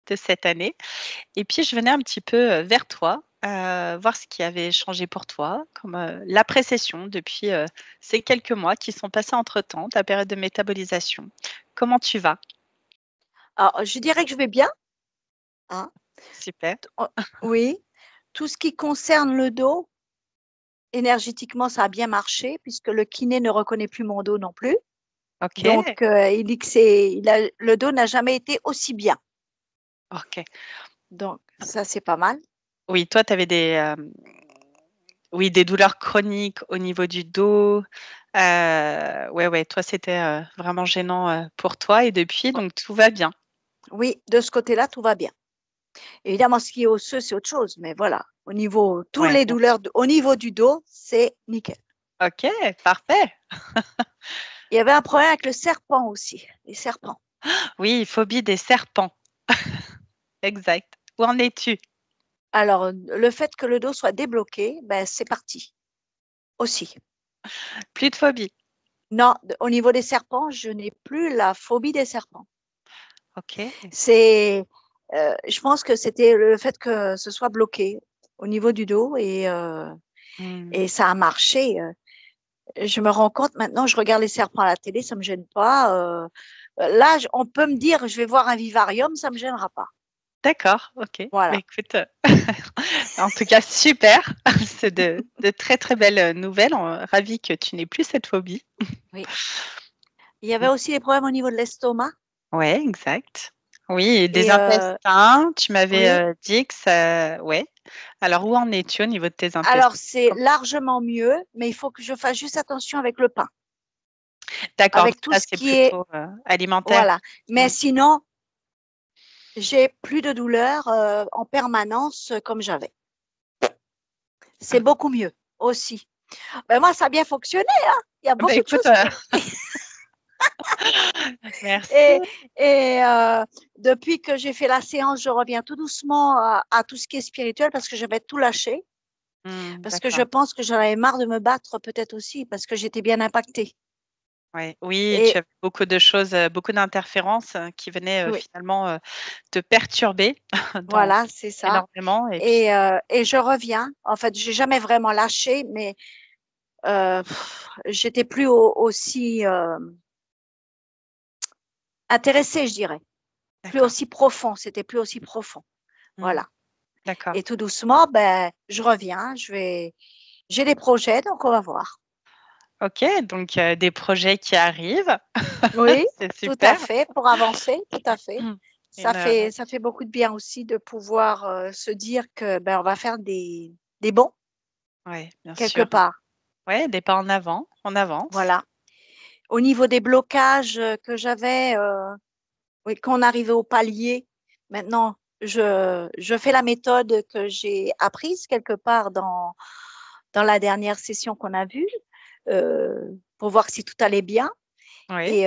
de cette année et puis je venais un petit peu, vers toi, voir ce qui avait changé pour toi, comme, l'après-session depuis, ces quelques mois qui sont passés entre-temps, ta période de métabolisation. Comment tu vas? Alors, je dirais que je vais bien, hein. Super. Oh, oui, tout ce qui concerne le dos, énergétiquement, ça a bien marché puisque le kiné ne reconnaît plus mon dos non plus. Donc, OK, il dit que le dos n'a jamais été aussi bien. OK. Donc, ça, c'est pas mal. Oui, toi, tu avais des, oui, des douleurs chroniques au niveau du dos. Ouais, ouais, toi, c'était, vraiment gênant, pour toi et depuis, donc tout va bien? Oui, de ce côté-là, tout va bien. Évidemment, ce qui est osseux, c'est autre chose, mais voilà. Tous Ouais, les bien douleurs sûr. au niveau du dos, c'est nickel. OK, parfait. Il y avait un problème avec le serpent aussi, les serpents. Oui, phobie des serpents. Exact. Où en es-tu? Alors, le fait que le dos soit débloqué, ben, c'est parti aussi. Plus de phobie? Non, au niveau des serpents, je n'ai plus la phobie des serpents. OK. C'est, je pense que c'était le fait que ce soit bloqué au niveau du dos Mmh. et ça a marché. Je me rends compte maintenant, je regarde les serpents à la télé, ça me gêne pas. Là, on peut me dire, je vais voir un vivarium, ça me gênera pas. D'accord, OK. Bah, Voilà. écoute, en tout cas super, c'est de très, très belles, nouvelles, ravie que tu n'aies plus cette phobie. Oui. Il y avait aussi des problèmes au niveau de l'estomac Ouais, exact. Oui et des et intestins, tu m'avais, oui. dit que ça ouais. Alors où en es-tu au niveau de tes Alors, intestins? c'est largement mieux, mais il faut que je fasse juste attention avec le pain, D'accord, avec tout ça ce c'est qui est, plutôt, alimentaire? voilà. Mais Mmh. sinon, j'ai plus de douleurs en permanence comme j'avais. C'est beaucoup mieux aussi. Ben moi, ça a bien fonctionné, hein. Il y a Bah, beaucoup de écoute, choses qui ont... merci. Et, et depuis que j'ai fait la séance, je reviens tout doucement à tout ce qui est spirituel parce que j'avais tout lâché. Mmh, Parce que je d'accord. pense que j'en avais marre de me battre peut-être aussi parce que j'étais bien impactée. Ouais, oui, tu Et avais beaucoup de choses, beaucoup d'interférences, qui venaient, oui, finalement, te perturber dans voilà, c'est ça. énormément et puis Et je reviens. En fait, j'ai jamais vraiment lâché, mais j'étais plus aussi intéressée, je dirais. Plus d'accord. aussi profond. C'était plus aussi profond. Mmh, Voilà. d'accord. Et tout doucement, ben, je reviens. J'ai des projets, donc on va voir. OK, donc des projets qui arrivent, Oui, c'est tout à super. fait, pour avancer, tout à fait. Une, Ça fait beaucoup de bien aussi de pouvoir se dire que ben, on va faire des bons ouais, bien quelque sûr. part. Ouais, des pas en avant, on avance. Voilà. Au niveau des blocages que j'avais, oui, quand on arrivait au palier, maintenant, je fais la méthode que j'ai apprise quelque part dans la dernière session qu'on a vue pour voir si tout allait bien. Oui, Et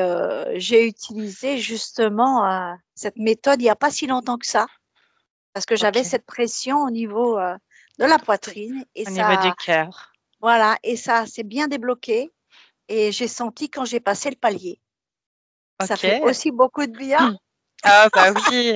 j'ai utilisé justement cette méthode il n'y a pas si longtemps que ça, parce que j'avais OK. cette pression au niveau de la C'est poitrine et au niveau du ça, cœur. voilà, et ça s'est bien débloqué et j'ai senti quand j'ai passé le palier. Ça fait OK. aussi beaucoup de bien. Ah bah oui,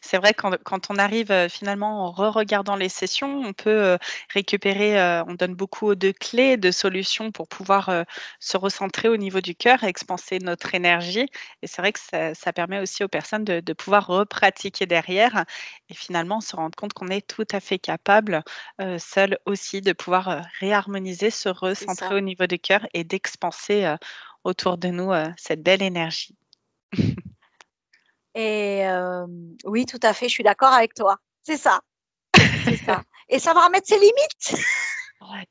c'est vrai quand on arrive, finalement en re-regardant les sessions, on peut, récupérer, on donne beaucoup de clés, de solutions pour pouvoir, se recentrer au niveau du cœur, expanser notre énergie et c'est vrai que ça permet aussi aux personnes de pouvoir repratiquer derrière et finalement se rendre compte qu'on est tout à fait capable, seuls aussi de pouvoir, réharmoniser, se C'est recentrer ça. au niveau du cœur et d'expanser, autour de nous, cette belle énergie. Et oui, tout à fait, je suis d'accord avec toi. C'est ça, c'est ça. Et savoir mettre ses limites.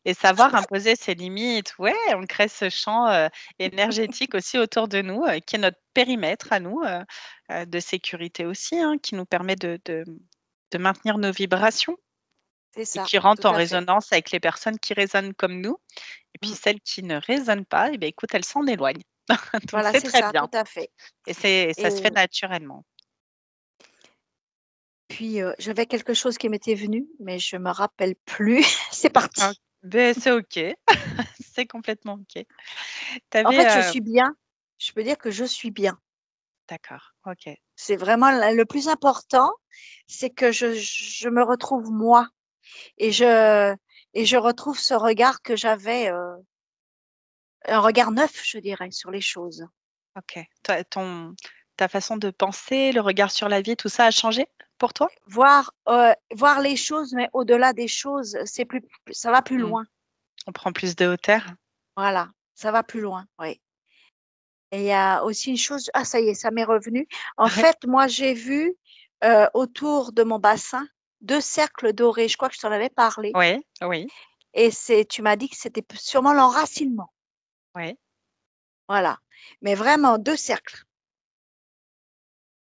Et savoir imposer ses limites, ouais, on crée ce champ, énergétique aussi autour de nous, qui est notre périmètre à nous, de sécurité aussi, hein, qui nous permet de maintenir nos vibrations C'est et ça, qui rentre tout en à fait. résonance avec les personnes qui résonnent comme nous et puis Mm. celles qui ne résonnent pas et beh, écoute, elles s'en éloignent. Donc Voilà, c'est c'est très ça, bien tout à fait. et ça Et se fait naturellement. puis, j'avais quelque chose qui m'était venu, mais je me rappelle plus. C'est Ah, parti. beh, c'est OK, c'est complètement OK. Tu En avais, fait, je suis bien. Je peux dire que je suis bien. d'accord, OK. C'est vraiment le plus important, c'est que je me retrouve moi et je retrouve ce regard que j'avais, un regard neuf, je dirais, sur les choses. OK. Ta façon de penser, le regard sur la vie, tout ça a changé pour toi? Voir les choses, mais au-delà des choses, ça va plus Mmh. loin. On prend plus de hauteur? Voilà, ça va plus loin, oui. Et il y a aussi une chose, ah ça y est, ça m'est revenu. En Ouais. fait, moi, j'ai vu autour de mon bassin 2 cercles dorés. Je crois que je t'en avais parlé. Oui, oui, Et tu m'as dit que c'était sûrement l'enracinement. oui. Voilà. Mais vraiment 2 cercles.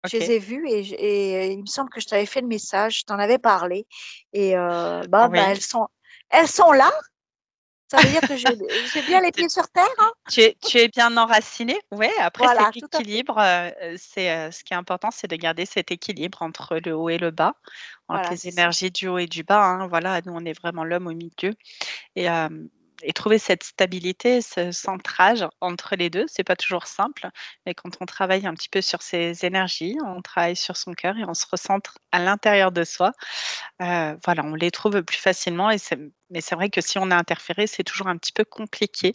Je les OK. ai vus et il me semble que je t'avais fait le message, je t'en avais parlé. Et bah, Oui. elles sont là. Ça veut dire que j'ai bien les pieds sur terre, hein. Tu es bien enraciné. Ouais, après Voilà, cet tout à fait. équilibre, ce qui est important, c'est de garder cet équilibre entre le haut et le bas, entre Voilà, les c'est ça. énergies du haut et du bas, hein. Voilà, nous, on est vraiment l'homme au milieu et trouver cette stabilité, ce centrage entre les 2, c'est pas toujours simple, mais quand on travaille un petit peu sur ses énergies, on travaille sur son cœur et on se recentre à l'intérieur de soi, voilà, on les trouve plus facilement mais c'est vrai que si on a interféré, c'est toujours un petit peu compliqué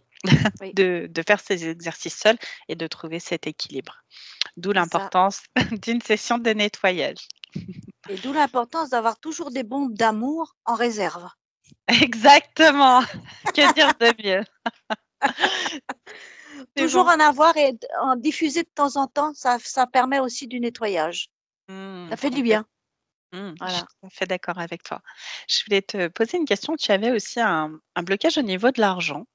Oui, de faire ces exercices seuls et de trouver cet équilibre. D'où c'est ça. l'importance d'une session de nettoyage. Et d'où l'importance d'avoir toujours des bombes d'amour en réserve. Exactement! Que dire de mieux? C'est Toujours bon. en avoir et en diffuser de temps en temps, ça permet aussi du nettoyage. Ça fait du Complètement. bien. Je suis Voilà. tout à fait d'accord avec toi. Je voulais te poser une question. Tu avais aussi un blocage au niveau de l'argent.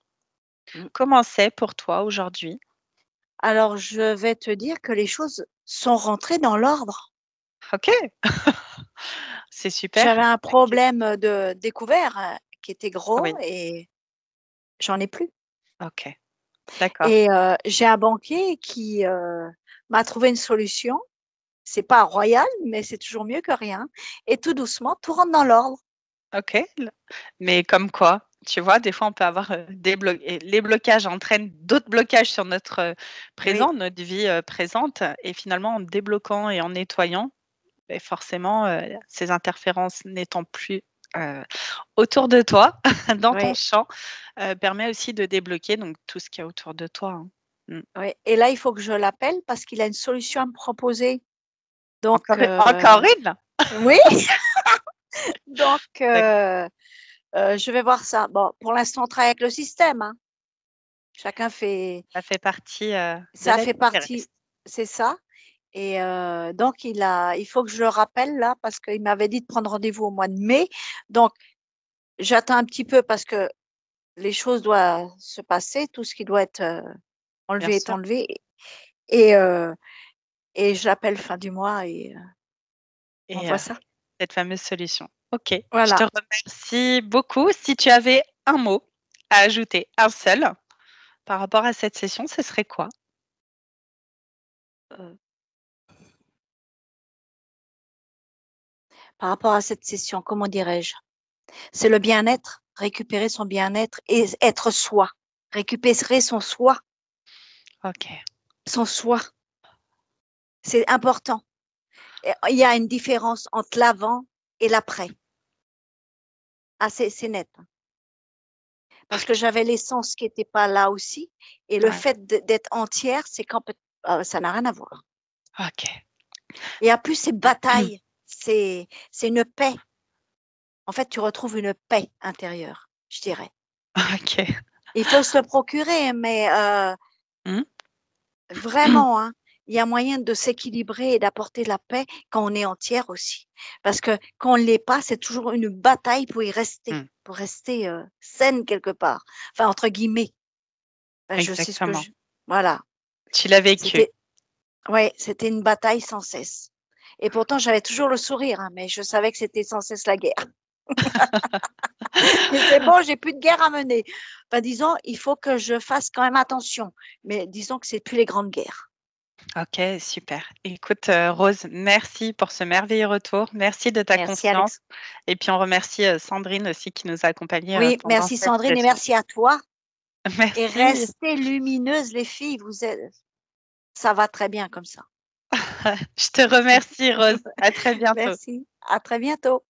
Mm. Comment c'est pour toi aujourd'hui? Alors, je vais te dire que les choses sont rentrées dans l'ordre. OK, c'est super. J'avais un OK. problème de découvert qui était gros Oui, et j'en ai plus. OK, d'accord. Et j'ai un banquier qui m'a trouvé une solution. C'est pas royal, mais c'est toujours mieux que rien. Et tout doucement, tout rentre dans l'ordre. OK, mais comme quoi, tu vois, des fois, on peut avoir, et les blocages entraînent d'autres blocages sur notre, Oui, présent, notre vie, présente et finalement, en débloquant et en nettoyant, beh, forcément, ces interférences n'étant plus, heu, autour de toi, dans ton oui, champ, permet aussi de débloquer donc tout ce qu'il y a autour de toi, hein. Mmh. oui. Et là, il faut que je l'appelle parce qu'il a une solution à me proposer. Donc, Encore une? oui, donc D'accord, je vais voir ça. Bon, pour l'instant, on travaille avec le système, hein. Chacun fait ça fait partie, de ça la fait vie partie, terrestre. c'est ça. Et donc il faut que je le rappelle là parce qu'il m'avait dit de prendre rendez-vous au mois de mai. Donc j'attends un petit peu parce que les choses doivent se passer, tout ce qui doit être, Bien enlevé est sûr enlevé et heu et je l'appelle fin du mois et on et voit ça. cette fameuse solution. OK, je te Voilà. remercie beaucoup. Si tu avais un mot à ajouter, un seul, par rapport à cette session, ce serait quoi? Heu, Par rapport à cette session, comment dirais-je? C'est le bien-être, récupérer son bien-être et être soi, récupérer OK, son soi, c'est important. Et il y a une différence entre l'avant et l'après. Ah, c'est net, hein. Parce que OK, j'avais l'essence qui était pas là aussi et le ouais, fait d'être entière, c'est quand ça n'a rien à voir. OK. Et en plus, c'est bataille, c'est une paix. En fait, tu retrouves une paix intérieure, je dirais. OK. Il faut se le procurer, mais Mmh. vraiment, hein, il y a moyen de s'équilibrer et d'apporter la paix quand on est entière aussi. Parce que quand on ne l'est pas, c'est toujours une bataille Mmh. pour rester saine quelque part. Enfin, entre guillemets. Enfin, je sais ce que Exactement. je. Voilà. Tu l'as vécu. C'était, ouais, c'était une bataille sans cesse. Et pourtant, j'avais toujours le sourire, hein, mais je savais que c'était sans cesse la guerre. Et c'est bon, j'ai plus de guerre à mener. Enfin, disons, il faut que je fasse quand même attention. Mais disons que c'est plus les grandes guerres. OK, super. Écoute, Rose, merci pour ce merveilleux retour. Merci de ta Merci, confiance Alex. et puis on remercie, Sandrine aussi qui nous a accompagnés, Oui, pendant merci cette Sandrine et session. merci à toi. Et Merci. restez lumineuses, les filles. Ça va très bien comme ça. Je te remercie, Rose. À très bientôt. Merci. À très bientôt.